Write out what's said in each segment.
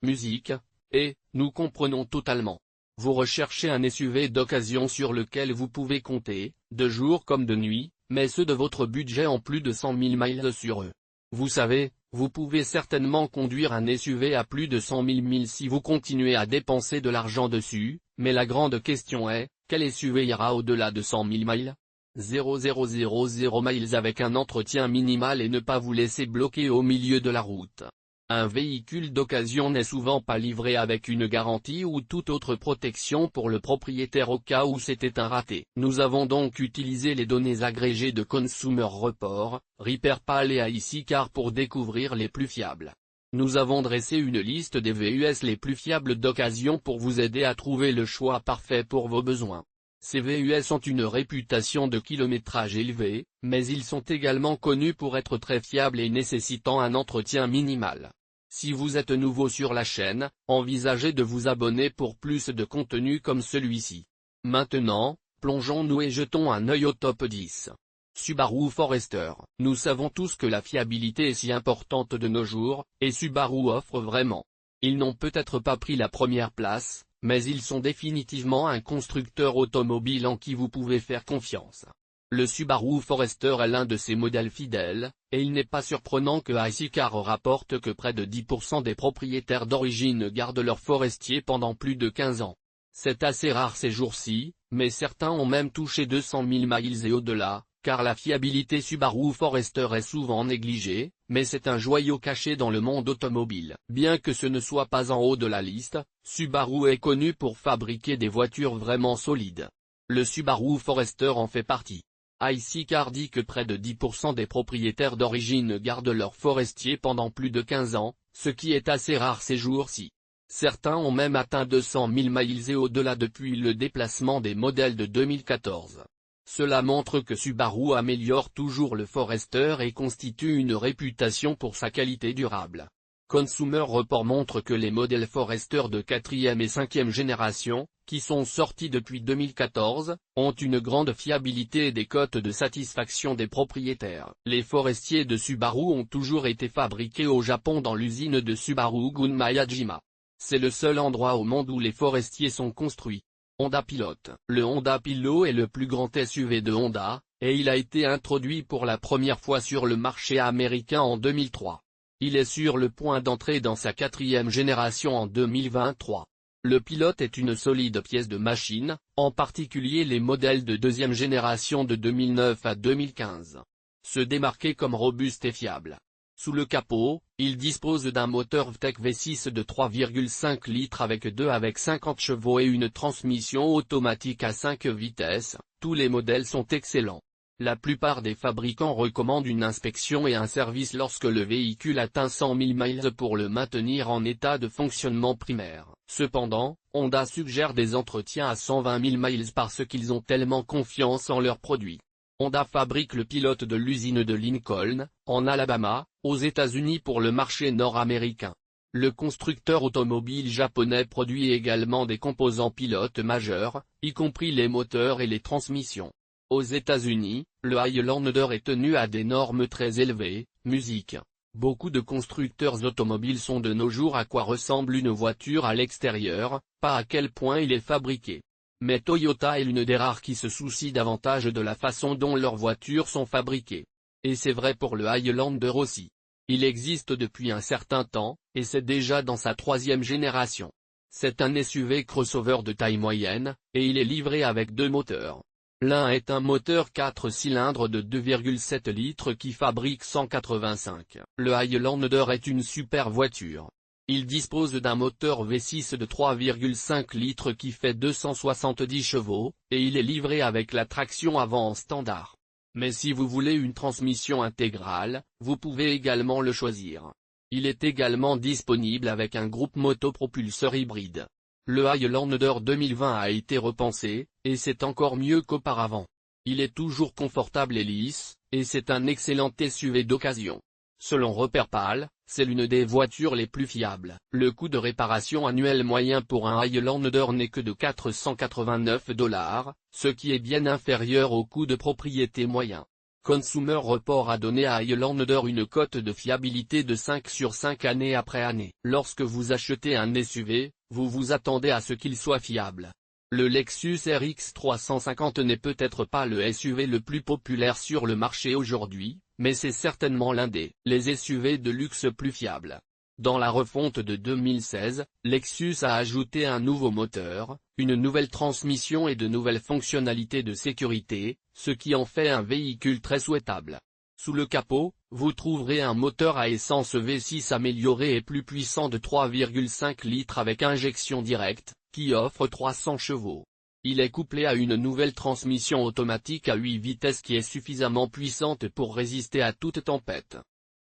musique, et, nous comprenons totalement. Vous recherchez un SUV d'occasion sur lequel vous pouvez compter, de jour comme de nuit, mais ceux de votre budget ont plus de 100 000 miles sur eux. Vous savez, vous pouvez certainement conduire un SUV à plus de 100 000 miles si vous continuez à dépenser de l'argent dessus, mais la grande question est, quel SUV ira au-delà de 100 000 miles 000 miles avec un entretien minimal et ne pas vous laisser bloquer au milieu de la route. Un véhicule d'occasion n'est souvent pas livré avec une garantie ou toute autre protection pour le propriétaire au cas où c'était un raté. Nous avons donc utilisé les données agrégées de Consumer Report, RepairPal et iCar pour découvrir les plus fiables. Nous avons dressé une liste des VUS les plus fiables d'occasion pour vous aider à trouver le choix parfait pour vos besoins. Ces VUS ont une réputation de kilométrage élevé, mais ils sont également connus pour être très fiables et nécessitant un entretien minimal. Si vous êtes nouveau sur la chaîne, envisagez de vous abonner pour plus de contenu comme celui-ci. Maintenant, plongeons-nous et jetons un œil au top 10. Subaru Forester. Nous savons tous que la fiabilité est si importante de nos jours, et Subaru offre vraiment. Ils n'ont peut-être pas pris la première place, mais ils sont définitivement un constructeur automobile en qui vous pouvez faire confiance. Le Subaru Forester est l'un de ces modèles fidèles, et il n'est pas surprenant que iCar rapporte que près de 10% des propriétaires d'origine gardent leur Forestier pendant plus de 15 ans. C'est assez rare ces jours-ci, mais certains ont même touché 200 000 miles et au-delà, car la fiabilité Subaru Forester est souvent négligée, mais c'est un joyau caché dans le monde automobile. Bien que ce ne soit pas en haut de la liste, Subaru est connu pour fabriquer des voitures vraiment solides. Le Subaru Forester en fait partie. iCar dit que près de 10% des propriétaires d'origine gardent leur Forestier pendant plus de 15 ans, ce qui est assez rare ces jours-ci. Certains ont même atteint 200 000 miles et au-delà depuis le déplacement des modèles de 2014. Cela montre que Subaru améliore toujours le Forester et constitue une réputation pour sa qualité durable. Consumer Report montre que les modèles Forester de 4e et 5e génération, qui sont sortis depuis 2014, ont une grande fiabilité et des cotes de satisfaction des propriétaires. Les Forestiers de Subaru ont toujours été fabriqués au Japon dans l'usine de Subaru Gunma-Yajima. C'est le seul endroit au monde où les Forestiers sont construits. Honda Pilot. Le Honda Pilot est le plus grand SUV de Honda, et il a été introduit pour la première fois sur le marché américain en 2003. Il est sur le point d'entrer dans sa 4e génération en 2023. Le Pilot est une solide pièce de machine, en particulier les modèles de 2e génération de 2009 à 2015. Se démarquer comme robuste et fiable. Sous le capot, il dispose d'un moteur VTEC V6 de 3,5 litres avec 50 chevaux et une transmission automatique à 5 vitesses. Tous les modèles sont excellents. La plupart des fabricants recommandent une inspection et un service lorsque le véhicule atteint 100 000 miles pour le maintenir en état de fonctionnement primaire. Cependant, Honda suggère des entretiens à 120 000 miles parce qu'ils ont tellement confiance en leurs produits. Honda fabrique le Pilot de l'usine de Lincoln, en Alabama, aux États-Unis pour le marché nord-américain. Le constructeur automobile japonais produit également des composants pilotes majeurs, y compris les moteurs et les transmissions. Aux États-Unis, le Highlander est tenu à des normes très élevées. Musique. Beaucoup de constructeurs automobiles sont de nos jours à quoi ressemble une voiture à l'extérieur, pas à quel point il est fabriqué. Mais Toyota est l'une des rares qui se soucie davantage de la façon dont leurs voitures sont fabriquées. Et c'est vrai pour le Highlander aussi. Il existe depuis un certain temps, et c'est déjà dans sa 3e génération. C'est un SUV crossover de taille moyenne, et il est livré avec 2 moteurs. L'un est un moteur 4 cylindres de 2,7 litres qui fabrique 185. Le Highlander est une super voiture. Il dispose d'un moteur V6 de 3,5 litres qui fait 270 chevaux, et il est livré avec la traction avant en standard. Mais si vous voulez une transmission intégrale, vous pouvez également le choisir. Il est également disponible avec un groupe motopropulseur hybride. Le Highlander 2020 a été repensé, et c'est encore mieux qu'auparavant. Il est toujours confortable et lisse, et c'est un excellent SUV d'occasion. Selon RepairPal, c'est l'une des voitures les plus fiables. Le coût de réparation annuel moyen pour un Highlander n'est que de $489, ce qui est bien inférieur au coût de propriété moyen. Consumer Report a donné à Highlander une cote de fiabilité de 5 sur 5 année après année. Lorsque vous achetez un SUV, vous vous attendez à ce qu'il soit fiable. Le Lexus RX 350 n'est peut-être pas le SUV le plus populaire sur le marché aujourd'hui, mais c'est certainement l'un des SUV de luxe plus fiables. Dans la refonte de 2016, Lexus a ajouté un nouveau moteur, une nouvelle transmission et de nouvelles fonctionnalités de sécurité, ce qui en fait un véhicule très souhaitable. Sous le capot, vous trouverez un moteur à essence V6 amélioré et plus puissant de 3,5 litres avec injection directe, qui offre 300 chevaux. Il est couplé à une nouvelle transmission automatique à 8 vitesses qui est suffisamment puissante pour résister à toute tempête.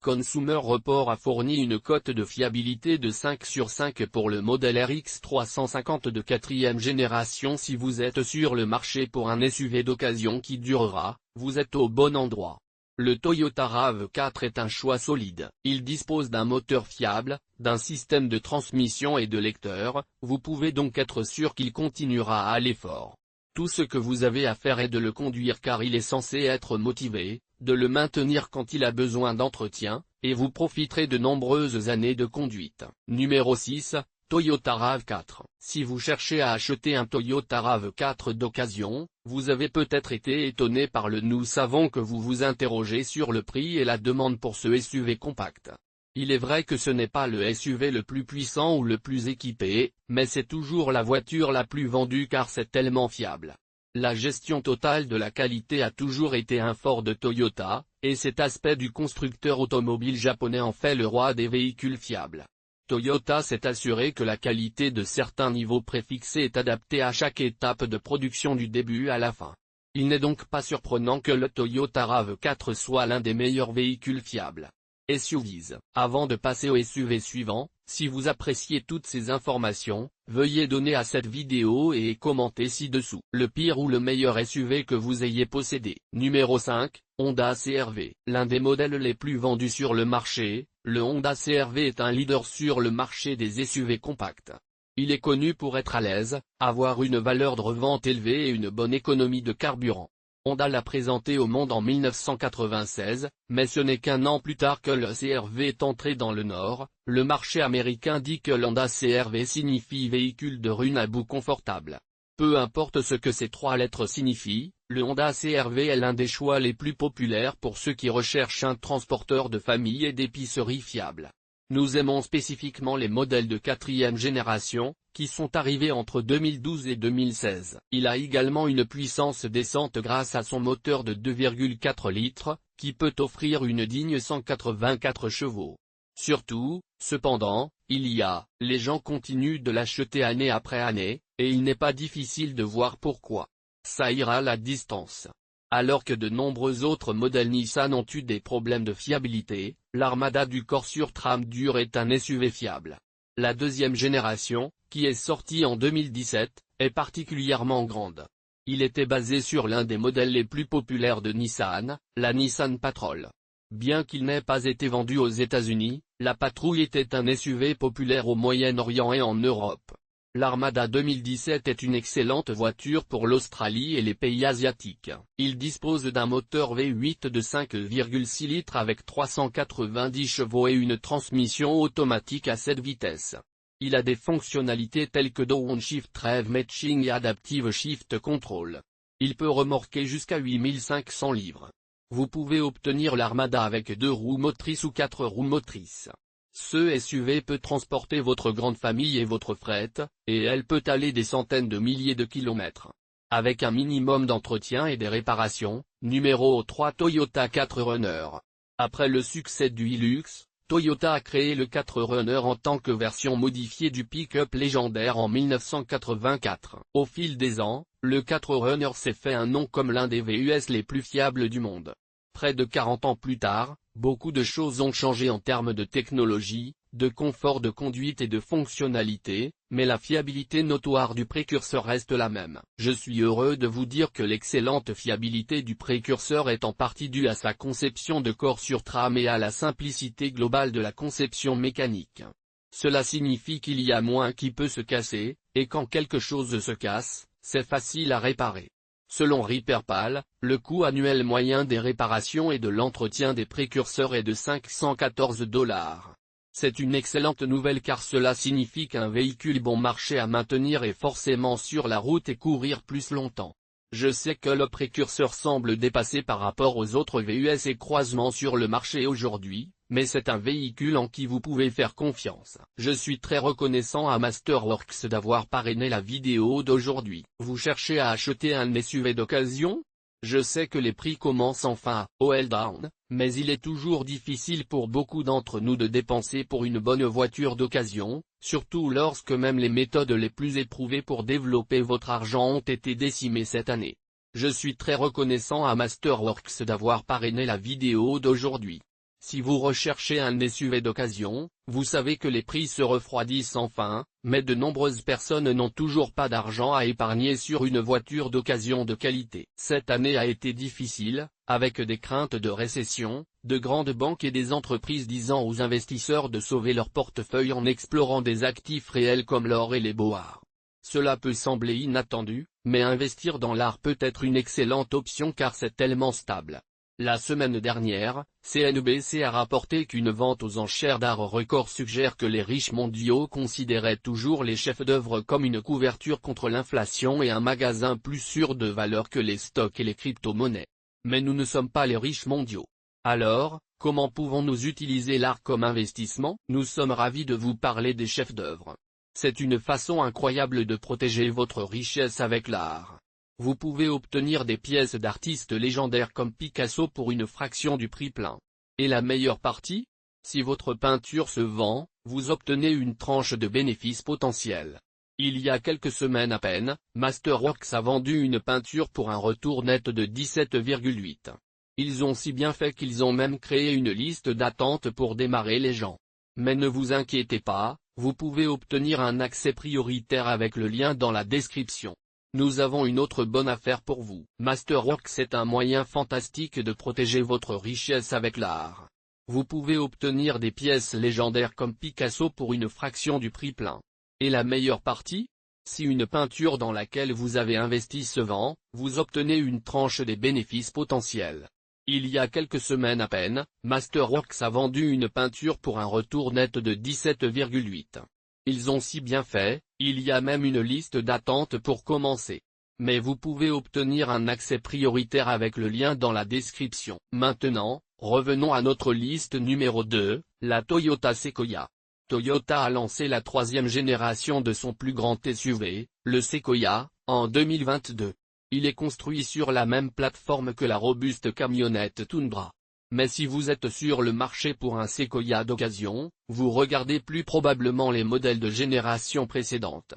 Consumer Report a fourni une cote de fiabilité de 5 sur 5 pour le modèle RX 350 de 4e génération. Si vous êtes sur le marché pour un SUV d'occasion qui durera, vous êtes au bon endroit. Le Toyota RAV4 est un choix solide. Il dispose d'un moteur fiable, d'un système de transmission et de lecteur, vous pouvez donc être sûr qu'il continuera à aller fort. Tout ce que vous avez à faire est de le conduire car il est censé être motivé, de le maintenir quand il a besoin d'entretien, et vous profiterez de nombreuses années de conduite. Numéro 6, Toyota RAV4. Si vous cherchez à acheter un Toyota RAV4 d'occasion, vous avez peut-être été étonné par le nous savons que vous vous interrogez sur le prix et la demande pour ce SUV compact. Il est vrai que ce n'est pas le SUV le plus puissant ou le plus équipé, mais c'est toujours la voiture la plus vendue car c'est tellement fiable. La gestion totale de la qualité a toujours été un fort de Toyota, et cet aspect du constructeur automobile japonais en fait le roi des véhicules fiables. Toyota s'est assuré que la qualité de certains niveaux préfixés est adaptée à chaque étape de production du début à la fin. Il n'est donc pas surprenant que le Toyota RAV4 soit l'un des meilleurs véhicules fiables. SUVs. Avant de passer au SUV suivant, si vous appréciez toutes ces informations, veuillez donner à cette vidéo et commenter ci-dessous. Le pire ou le meilleur SUV que vous ayez possédé. Numéro 5, Honda CR-V. L'un des modèles les plus vendus sur le marché, le Honda CR-V est un leader sur le marché des SUV compacts. Il est connu pour être à l'aise, avoir une valeur de revente élevée et une bonne économie de carburant. Honda l'a présenté au monde en 1996, mais ce n'est qu'un an plus tard que le CR-V est entré dans le Nord. Le marché américain dit que l'Honda CR-V signifie véhicule de rue à bout confortable. Peu importe ce que ces trois lettres signifient, le Honda CR-V est l'un des choix les plus populaires pour ceux qui recherchent un transporteur de famille et d'épicerie fiable. Nous aimons spécifiquement les modèles de 4e génération, qui sont arrivés entre 2012 et 2016. Il a également une puissance décente grâce à son moteur de 2,4 litres, qui peut offrir une digne 184 chevaux. Surtout, cependant, les gens continuent de l'acheter année après année, et il n'est pas difficile de voir pourquoi. Ça ira la distance. Alors que de nombreux autres modèles Nissan ont eu des problèmes de fiabilité, l'Armada du corps sur trame dure est un SUV fiable. La deuxième génération, qui est sortie en 2017, est particulièrement grande. Il était basé sur l'un des modèles les plus populaires de Nissan, la Nissan Patrol. Bien qu'il n'ait pas été vendu aux États-Unis, la Patrouille était un SUV populaire au Moyen-Orient et en Europe. L'Armada 2017 est une excellente voiture pour l'Australie et les pays asiatiques. Il dispose d'un moteur V8 de 5,6 litres avec 390 chevaux et une transmission automatique à 7 vitesses. Il a des fonctionnalités telles que Downshift Rev Matching et Adaptive Shift Control. Il peut remorquer jusqu'à 8500 livres. Vous pouvez obtenir l'Armada avec 2 roues motrices ou 4 roues motrices. Ce SUV peut transporter votre grande famille et votre fret, et elle peut aller des centaines de milliers de kilomètres. Avec un minimum d'entretien et des réparations. Numéro 3 Toyota 4Runner. Après le succès du Hilux, Toyota a créé le 4Runner en tant que version modifiée du pick-up légendaire en 1984. Au fil des ans, le 4Runner s'est fait un nom comme l'un des VUS les plus fiables du monde. Près de 40 ans plus tard, beaucoup de choses ont changé en termes de technologie, de confort de conduite et de fonctionnalité, mais la fiabilité notoire du précurseur reste la même. Je suis heureux de vous dire que l'excellente fiabilité du précurseur est en partie due à sa conception de corps sur trame et à la simplicité globale de la conception mécanique. Cela signifie qu'il y a moins qui peut se casser, et quand quelque chose se casse, c'est facile à réparer. Selon Riperpal, le coût annuel moyen des réparations et de l'entretien des précurseurs est de 514 $. C'est une excellente nouvelle car cela signifie qu'un véhicule bon marché à maintenir est forcément sur la route et courir plus longtemps. Je sais que le précurseur semble dépassé par rapport aux autres VUS et croisements sur le marché aujourd'hui, mais c'est un véhicule en qui vous pouvez faire confiance. Je suis très reconnaissant à Masterworks d'avoir parrainé la vidéo d'aujourd'hui. Vous cherchez à acheter un SUV d'occasion? Je sais que les prix commencent enfin à all down, mais il est toujours difficile pour beaucoup d'entre nous de dépenser pour une bonne voiture d'occasion, surtout lorsque même les méthodes les plus éprouvées pour développer votre argent ont été décimées cette année. Je suis très reconnaissant à Masterworks d'avoir parrainé la vidéo d'aujourd'hui. Si vous recherchez un SUV d'occasion, vous savez que les prix se refroidissent enfin, mais de nombreuses personnes n'ont toujours pas d'argent à épargner sur une voiture d'occasion de qualité. Cette année a été difficile, avec des craintes de récession, de grandes banques et des entreprises disant aux investisseurs de sauver leur portefeuille en explorant des actifs réels comme l'or et les bourses. Cela peut sembler inattendu, mais investir dans l'art peut être une excellente option car c'est tellement stable. La semaine dernière, CNBC a rapporté qu'une vente aux enchères d'art record suggère que les riches mondiaux considéraient toujours les chefs-d'œuvre comme une couverture contre l'inflation et un magasin plus sûr de valeur que les stocks et les crypto-monnaies. Mais nous ne sommes pas les riches mondiaux. Alors, comment pouvons-nous utiliser l'art comme investissement? Nous sommes ravis de vous parler des chefs-d'œuvre. C'est une façon incroyable de protéger votre richesse avec l'art. Vous pouvez obtenir des pièces d'artistes légendaires comme Picasso pour une fraction du prix plein. Et la meilleure partie? Si votre peinture se vend, vous obtenez une tranche de bénéfice potentiel. Il y a quelques semaines à peine, Masterworks a vendu une peinture pour un retour net de 17,8. Ils ont si bien fait qu'ils ont même créé une liste d'attente pour démarrer les gens. Mais ne vous inquiétez pas, vous pouvez obtenir un accès prioritaire avec le lien dans la description. Nous avons une autre bonne affaire pour vous. Masterworks est un moyen fantastique de protéger votre richesse avec l'art. Vous pouvez obtenir des pièces légendaires comme Picasso pour une fraction du prix plein. Et la meilleure partie? Si une peinture dans laquelle vous avez investi se vend, vous obtenez une tranche des bénéfices potentiels. Il y a quelques semaines à peine, Masterworks a vendu une peinture pour un retour net de 17,8. Ils ont si bien fait, il y a même une liste d'attente pour commencer. Mais vous pouvez obtenir un accès prioritaire avec le lien dans la description. Maintenant, revenons à notre liste numéro 2, la Toyota Sequoia. Toyota a lancé la 3e génération de son plus grand SUV, le Sequoia, en 2022. Il est construit sur la même plateforme que la robuste camionnette Tundra. Mais si vous êtes sur le marché pour un Sequoia d'occasion, vous regardez plus probablement les modèles de génération précédente.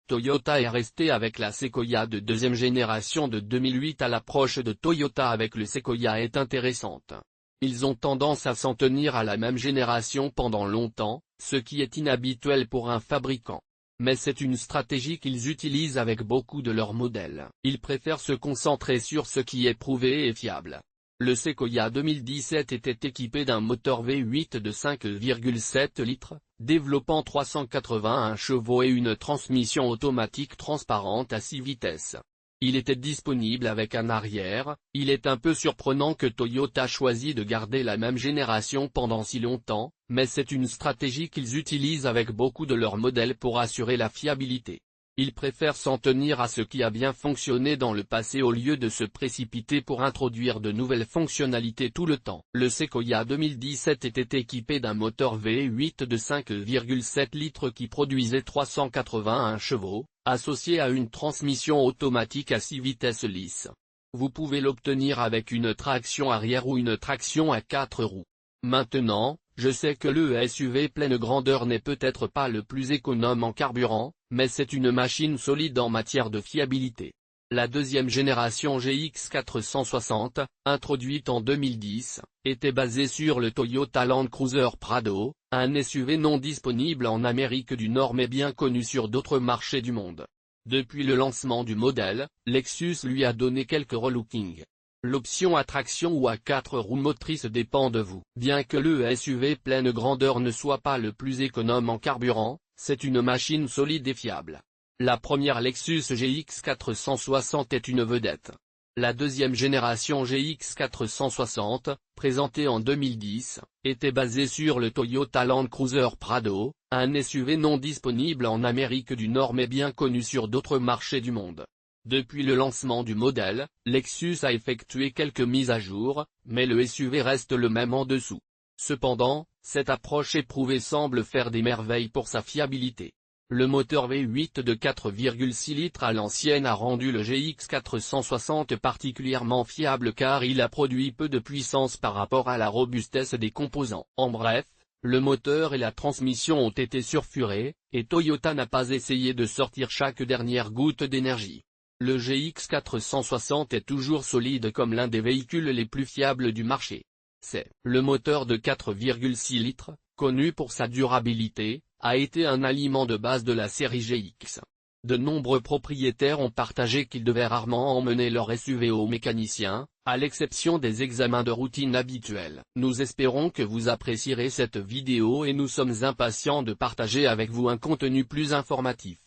Toyota est resté avec la Sequoia de 2e génération de 2008 à l'approche de Toyota avec le Sequoia est intéressante. Ils ont tendance à s'en tenir à la même génération pendant longtemps, ce qui est inhabituel pour un fabricant. Mais c'est une stratégie qu'ils utilisent avec beaucoup de leurs modèles. Ils préfèrent se concentrer sur ce qui est prouvé et fiable. Le Sequoia 2017 était équipé d'un moteur V8 de 5,7 litres, développant 381 chevaux et une transmission automatique transparente à 6 vitesses. Il était disponible avec un arrière. Il est un peu surprenant que Toyota choisit de garder la même génération pendant si longtemps, mais c'est une stratégie qu'ils utilisent avec beaucoup de leurs modèles pour assurer la fiabilité. Ils préfèrent s'en tenir à ce qui a bien fonctionné dans le passé au lieu de se précipiter pour introduire de nouvelles fonctionnalités tout le temps. Le Sequoia 2017 était équipé d'un moteur V8 de 5,7 litres qui produisait 381 chevaux, associé à une transmission automatique à 6 vitesses lisses. Vous pouvez l'obtenir avec une traction arrière ou une traction à 4 roues. Maintenant, je sais que le SUV pleine grandeur n'est peut-être pas le plus économe en carburant, mais c'est une machine solide en matière de fiabilité. La 2e génération GX460, introduite en 2010, était basée sur le Toyota Land Cruiser Prado, un SUV non disponible en Amérique du Nord mais bien connu sur d'autres marchés du monde. Depuis le lancement du modèle, Lexus lui a donné quelques relookings. L'option à traction ou à 4 roues motrices dépend de vous. Bien que le SUV pleine grandeur ne soit pas le plus économe en carburant, c'est une machine solide et fiable. La première Lexus GX 460 est une vedette. La deuxième génération GX 460, présentée en 2010, était basée sur le Toyota Land Cruiser Prado, un SUV non disponible en Amérique du Nord mais bien connu sur d'autres marchés du monde. Depuis le lancement du modèle, Lexus a effectué quelques mises à jour, mais le SUV reste le même en dessous. Cependant, cette approche éprouvée semble faire des merveilles pour sa fiabilité. Le moteur V8 de 4,6 litres à l'ancienne a rendu le GX 460 particulièrement fiable car il a produit peu de puissance par rapport à la robustesse des composants. En bref, le moteur et la transmission ont été surfurés, et Toyota n'a pas essayé de sortir chaque dernière goutte d'énergie. Le GX 460 est toujours solide comme l'un des véhicules les plus fiables du marché. C'est le moteur de 4,6 litres, connu pour sa durabilité, a été un aliment de base de la série GX. De nombreux propriétaires ont partagé qu'ils devaient rarement emmener leur SUV au mécanicien, à l'exception des examens de routine habituels. Nous espérons que vous apprécierez cette vidéo et nous sommes impatients de partager avec vous un contenu plus informatif.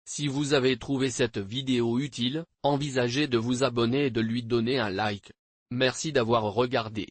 Si vous avez trouvé cette vidéo utile, envisagez de vous abonner et de lui donner un like. Merci d'avoir regardé.